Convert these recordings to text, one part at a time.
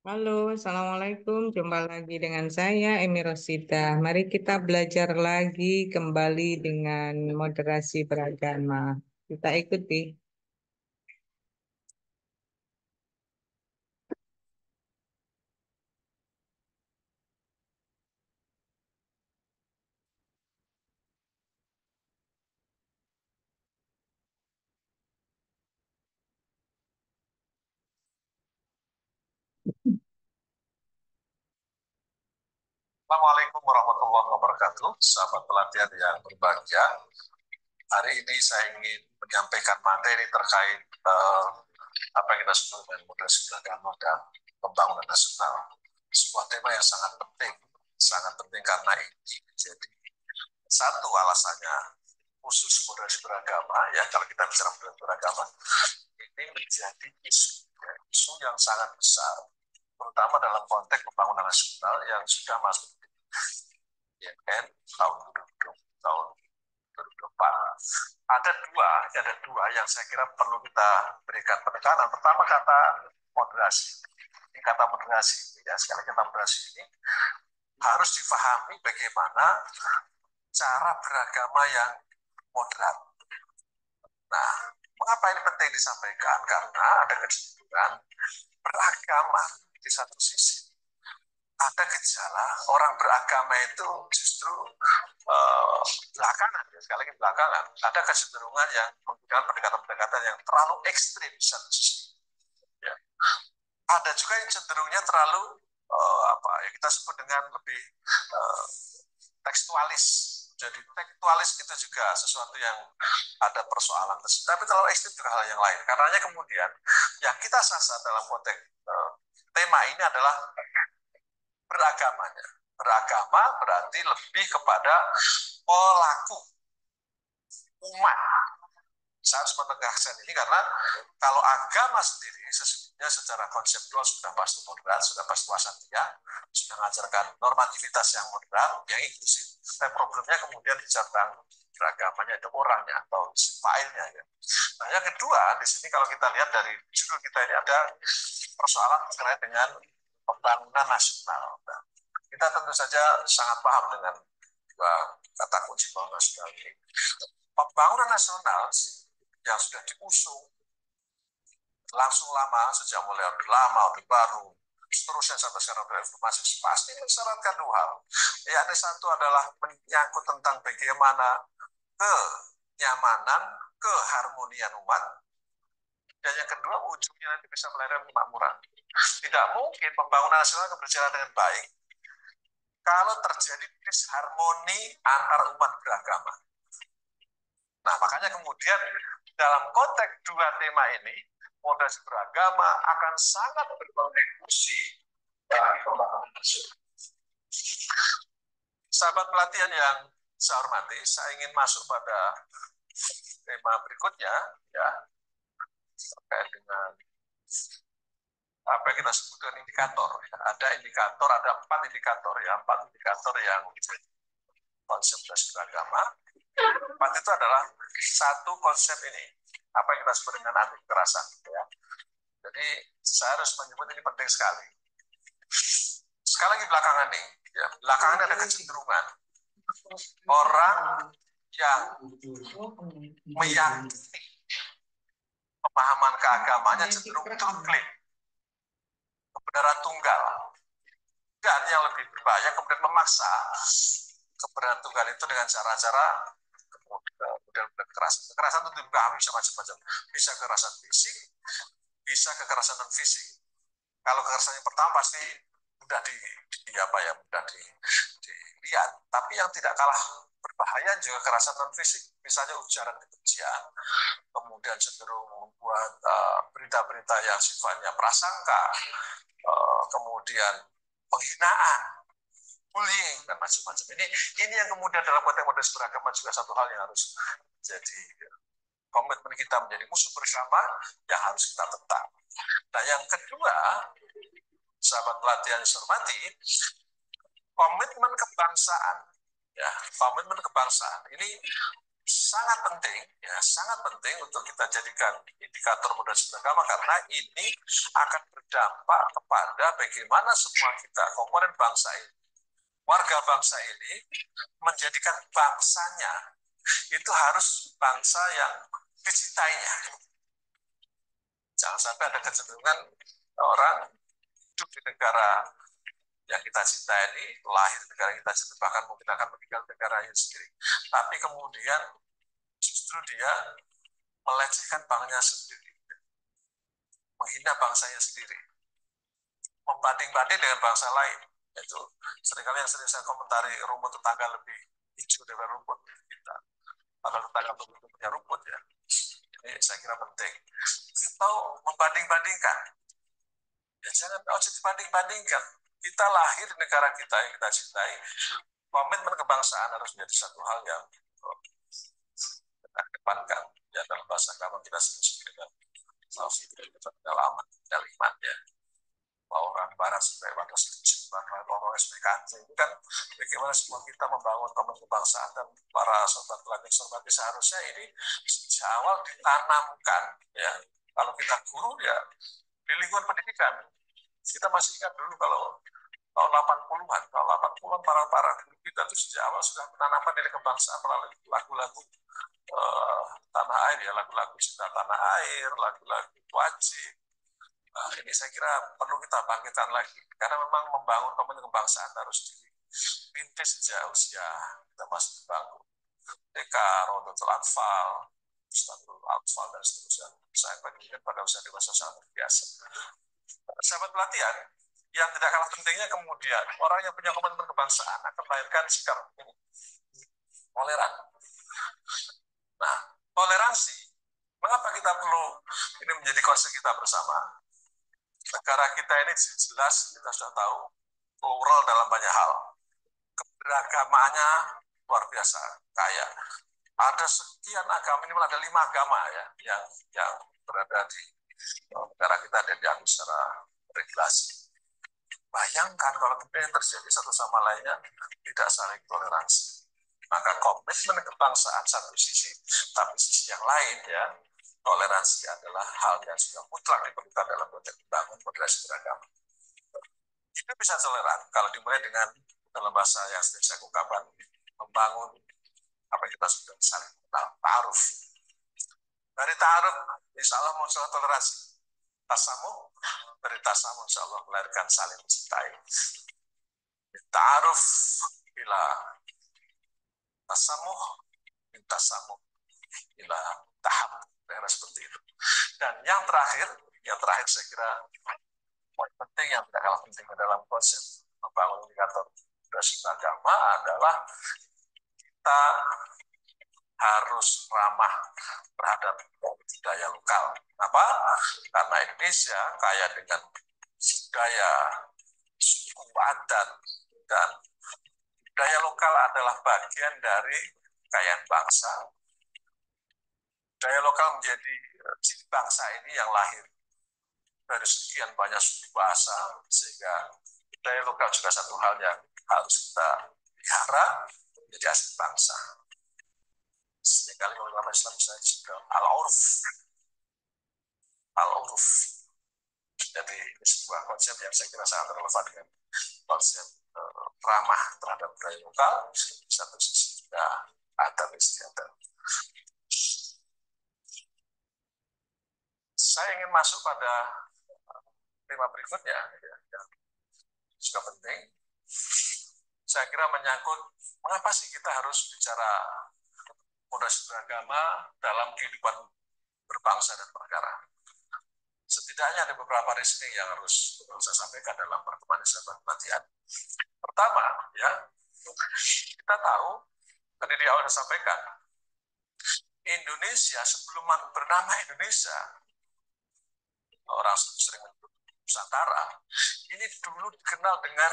Halo, Assalamualaikum. Jumpa lagi dengan saya, Emi Rosita. Mari kita belajar lagi kembali dengan moderasi beragama. Kita ikuti. Assalamualaikum warahmatullahi wabarakatuh, sahabat pelatihan yang berbahagia. Hari ini saya ingin menyampaikan materi terkait apa yang kita sebut dengan moderasi beragama dan pembangunan nasional. Sebuah tema yang sangat penting karena ini menjadi satu alasannya khusus moderasi beragama ya. Kalau kita bicara moderasi beragama, ini menjadi isu yang sangat besar, terutama dalam konteks pembangunan nasional yang sudah masuk IMN tahun 2020, tahun 2024. Ada dua yang saya kira perlu kita berikan penekanan. Pertama, kata moderasi. Ini kata moderasi, ya, sekali kata moderasi ini harus difahami bagaimana cara beragama yang moderat. Nah, mengapa ini penting disampaikan? Karena ada kecenderungan beragama di satu sisi, ada gejala orang beragama itu justru belakangan, ya, sekali lagi belakangan, ada kecenderungan yang menggunakan pendekatan-pendekatan yang terlalu ekstrim di satu sisi. Ya. Ada juga yang cenderungnya terlalu apa ya kita sebut dengan lebih tekstualis. Jadi tekstualis itu juga sesuatu yang ada persoalan tersebut. Tapi terlalu ekstrim juga hal yang lain. Karenanya kemudian yang kita sasar dalam konteks tema ini adalah beragamanya. Beragama berarti lebih kepada pelaku umat. Saya harus menegaskan ini karena kalau agama sendiri sesungguhnya secara konseptual sudah pasti moderat, sudah pasti wasatiyah, sudah mengajarkan normativitas yang moderat, yang inklusif. Dan problemnya kemudian di cabang beragamanya itu orangnya atau failnya. Ya. Nah, yang kedua di sini kalau kita lihat dari judul kita ini ada persoalan terkait dengan pembangunan nasional. Nah, kita tentu saja sangat paham dengan dua kata kunci pembangunan nasional ini. Pembangunan nasional yang sudah diusung langsung lama, sejak mulai Orde Lama, Orde Baru, seterusnya sampai sekarang reformasi, pasti mensyaratkan dua hal. Yang satu adalah menyangkut tentang bagaimana kenyamanan, keharmonian umat, dan yang kedua ujungnya nanti bisa melahirkan kemakmuran. Tidak mungkin pembangunan nasional akan berjalan dengan baik kalau terjadi disharmoni antar umat beragama. Nah, makanya kemudian dalam konteks dua tema ini, moderasi beragama akan sangat berkontribusi bagi pembangunan nasional. Sahabat pelatihan yang saya hormati, saya ingin masuk pada tema berikutnya, ya, terkait dengan apa yang kita sebut dengan indikator. Ya. Ada indikator, ada 4 indikator, ya, 4 indikator yang konsep moderasi beragama. 4 itu adalah satu konsep ini, apa yang kita sebut dengan anti kekerasan. Ya. Jadi saya harus menyebut ini penting sekali. Sekali lagi belakangan nih, ya, belakangan ada kecenderungan orang yang meyakini pemahaman keagamannya cenderung mengklaim kebenaran tunggal. Dan yang lebih berbahaya kemudian memaksa kebenaran tunggal itu dengan cara-cara kemudian kekerasan. Kekerasan itu dipahami bisa macam-macam. Bisa kekerasan fisik, bisa kekerasan non fisik. Kalau kekerasan yang pertama pasti mudah dilihat. Tapi yang tidak kalah berbahaya juga kekerasan non fisik. Misalnya ujaran kebencian, kemudian cenderung membuat berita-berita yang sifatnya prasangka, kemudian penghinaan, bullying dan macam-macam. Ini yang kemudian dalam konteks moderasi beragama juga satu hal yang harus jadi komitmen kita menjadi musuh bersama yang harus kita tetap. Nah, yang kedua, sahabat pelatihan yang hormati, komitmen kebangsaan. Ya, komitmen kebangsaan ini sangat penting untuk kita jadikan indikator moderasi beragama karena ini akan berdampak kepada bagaimana semua kita komponen bangsa ini, warga bangsa ini menjadikan bangsanya itu harus bangsa yang dicintainya. Jangan sampai ada kecenderungan orang hidup di negara yang kita cintai ini, lahir di negara yang kita cintai, bahkan mungkin akan meninggal negaranya sendiri. Tapi kemudian justru dia melecehkan bangsanya sendiri, menghina bangsanya sendiri, membanding-banding dengan bangsa lain. Itu seringkali yang sering saya komentari, rumput tetangga lebih hijau daripada rumput kita. Padahal tetangga belum punya rumput ya. Ini saya kira penting. Atau membanding-bandingkan. Ya jangan dibanding-bandingkan. Kita lahir di negara kita yang kita cintai. Komitmen kebangsaan harus menjadi satu hal yang kita kedepankan. Ya dalam bahasa agama kita sebut dengan kalimat ya. Orang barat sampai batas orang SPK itu kan bagaimana semua kita membangun komitmen kebangsaan dan para sobat pelajar sorbati seharusnya ini sejak awal ditanamkan ya. Kalau kita guru ya di lingkungan pendidikan kita masih ingat dulu kalau tahun 80-an, para guru kita itu sejak awal sudah menanamkan nilai kebangsaan melalui lagu-lagu tanah air ya, lagu-lagu cinta tanah air, lagu-lagu wajib. Nah, ini saya kira perlu kita bangkitkan lagi karena memang membangun komitmen kebangsaan harus dirintis sejak usia kita masih dibangun TK, Rodotul Atfal, Ustadzul Atfal dan seterusnya. Saya bagikan pada usia dewasa sangat biasa. Sahabat pelatihan yang tidak kalah pentingnya kemudian orang yang punya komitmen kebangsaan akan melahirkan sikap ini toleran. Nah, toleransi. Mengapa kita perlu ini menjadi concern kita bersama? Negara kita ini jelas kita sudah tahu plural dalam banyak hal. Keberagamaannya luar biasa kaya. Ada sekian agama, minimal ada 5 agama ya yang berada di negara kita dan diatur secara regulasi. Bayangkan kalau kemudian terjadi satu sama lainnya tidak saling toleransi. Maka komitmen kebangsaan satu sisi, tapi sisi yang lain ya, toleransi adalah hal yang sudah mutlak diperlukan dalam konteks membangun moderasi beragama. Itu bisa toleran kalau dimulai dengan dalam bahasa yang sering saya ungkapkan, membangun apa yang kita sebut saling ta'aruf. Dari ta'aruf, insya Allah muncul toleransi. Tasamuh, dari tasamuh insya Allah melahirkan saling mencintai. Ta'aruf bila tasamuh, tasamuh bila tahap. Daerah seperti itu. Dan yang terakhir saya kira poin penting yang tidak kalah penting dalam konsep membangun indikator moderasi beragama adalah kita harus ramah terhadap budaya lokal. Kenapa? Karena Indonesia kaya dengan budaya, suku adat, dan budaya lokal adalah bagian dari kekayaan bangsa. Budaya lokal menjadi ciri bangsa ini yang lahir dari sekian banyak suku bahasa, sehingga budaya lokal juga satu hal yang harus kita pelihara menjadi aset bangsa. Seringkali ulama Islam saya juga al-uruf. Jadi ini sebuah konsep yang saya kira sangat relevan dengan konsep ramah terhadap budaya lokal, di satu sisi juga adat istiadat. Saya ingin masuk pada tema berikutnya yang juga penting. Saya kira menyangkut mengapa sih kita harus bicara moderasi beragama dalam kehidupan berbangsa dan bernegara. Setidaknya ada beberapa reasoning yang harus saya sampaikan dalam pertemuan sahabat pelatihan. Pertama, ya kita tahu tadi di awal saya sampaikan Indonesia sebelum bernama Indonesia, orang sering menyebut Nusantara, ini dulu dikenal dengan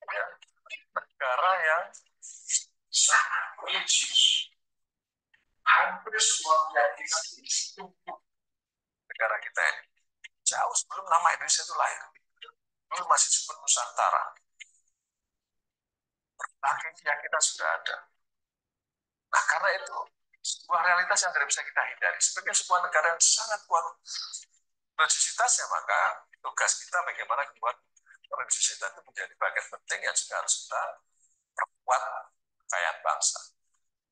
ya, negara yang sangat religius. Hampir semua keyakinan negara kita ini jauh sebelum nama Indonesia itu lahir. Dulu masih disebut Nusantara. Berbagai keyakinan sudah ada. Nah, karena itu sebuah realitas yang tidak bisa kita hindari. Sebagai sebuah negara yang sangat kuat religiositasnya, maka tugas kita bagaimana membuat religiositas itu menjadi bagian penting yang juga harus kita perkuat kekayaan bangsa.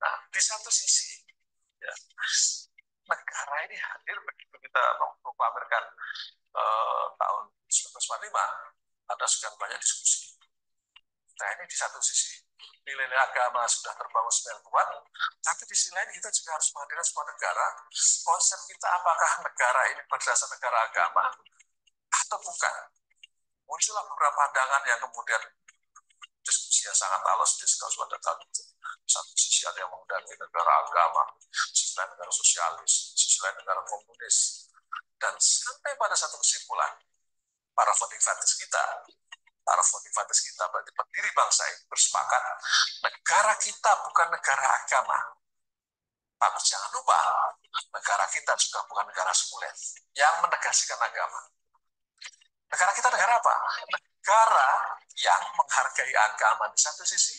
Nah, di satu sisi, ya, negara ini hadir begitu kita memproklamirkan tahun 1945, ada sekian banyak diskusi. Nah, ini di satu sisi nilai-nilai agama sudah terbangun sebenarnya kuat, tapi di sisi lain kita juga harus menghadirkan sebuah negara. Konsep kita apakah negara ini berdasar negara agama atau bukan? Muncullah beberapa pandangan yang kemudian diskusi yang sangat halus diskusi pada saat itu. Satu sisi ada yang menghendaki negara agama, sisi lain negara sosialis, sisi lain negara komunis, dan sampai pada satu kesimpulan para founding fathers kita berarti pendiri bangsa ini bersepakat negara kita bukan negara agama, tapi jangan lupa negara kita juga bukan negara sekuler yang menegasikan agama. Negara kita negara apa? Negara yang menghargai agama di satu sisi.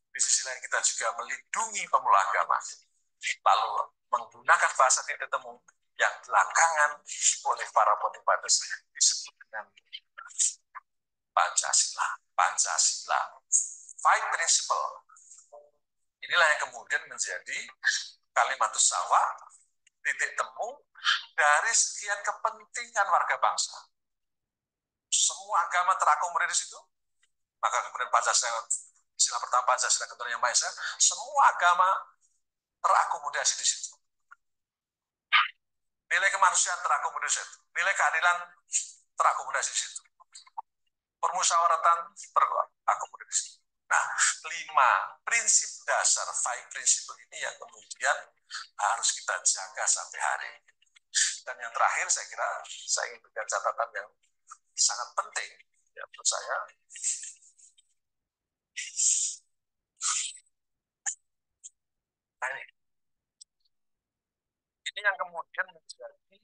Di sisi lain kita juga melindungi pemeluk agama. Lalu menggunakan bahasa titik temu yang belakangan oleh para politikus disebut dengan Pancasila. Pancasila. Five principle. Inilah yang kemudian menjadi kalimat sawah, titik temu dari sekian kepentingan warga bangsa. Semua agama terakomodir di situ, maka kemudian Pancasila, istilah pertama Pancasila ketuhanan yang Maha Esa, semua agama terakomodasi di situ. Nilai kemanusiaan terakomodasi di situ, nilai keadilan terakomodasi di situ, permusyawaratan terakomodasi di situ. Nah, 5 prinsip dasar, 5 prinsip ini yang kemudian harus kita jaga sampai hari ini. Dan yang terakhir saya kira saya ingin berikan catatan yang sangat penting ya menurut saya. Nah, ini yang kemudian menjadi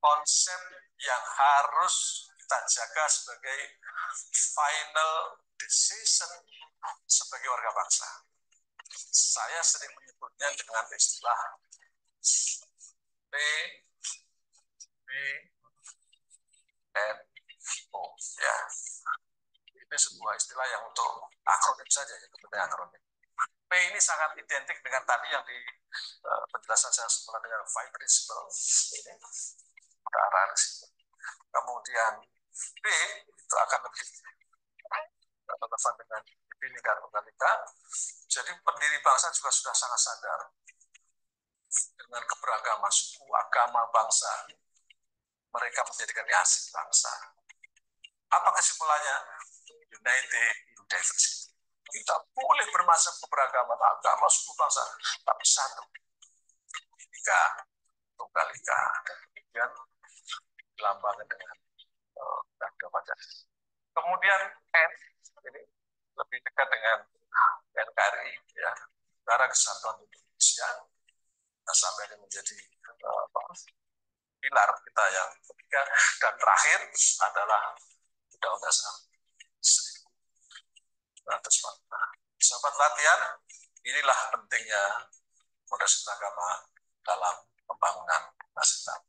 konsep yang harus kita jaga sebagai final decision sebagai warga bangsa. Saya sering menyebutnya dengan istilah P, B, N, O. Ya, ini sebuah istilah yang untuk akronim saja, ya, bentuknya akronim. P ini sangat identik dengan tadi yang di penjelasan saya semula dengan five principle ini, kearaan. Kemudian B itu akan lebih relevan dengan Bhinneka Tunggal Ika. Jadi pendiri bangsa juga sudah sangat sadar dengan keberagaman suku, agama, bangsa. Mereka menjadikan asik bangsa. Apa kesimpulannya? United in diversity. Kita boleh bermacam keberagaman agama, suku, bangsa, tapi satu. Bhinneka Tunggal Ika. Dan kemudian dilambangkan dengan Undang-Undang Pancasila. Kemudian N, ini lebih dekat dengan NKRI, ya, Negara Kesatuan Indonesia, nah, sampai ini menjadi pilar kita yang ketiga. Dan terakhir adalah Undang-Undang Dasar 1945. Sahabat latihan, inilah pentingnya moderasi beragama dalam pembangunan nasional.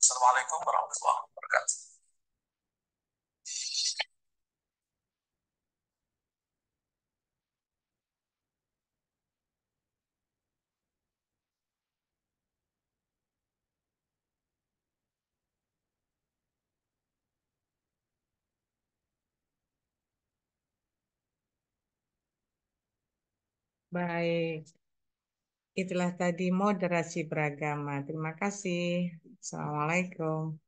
Assalamualaikum warahmatullahi wabarakatuh. Baik, itulah tadi moderasi beragama. Terima kasih. Assalamualaikum.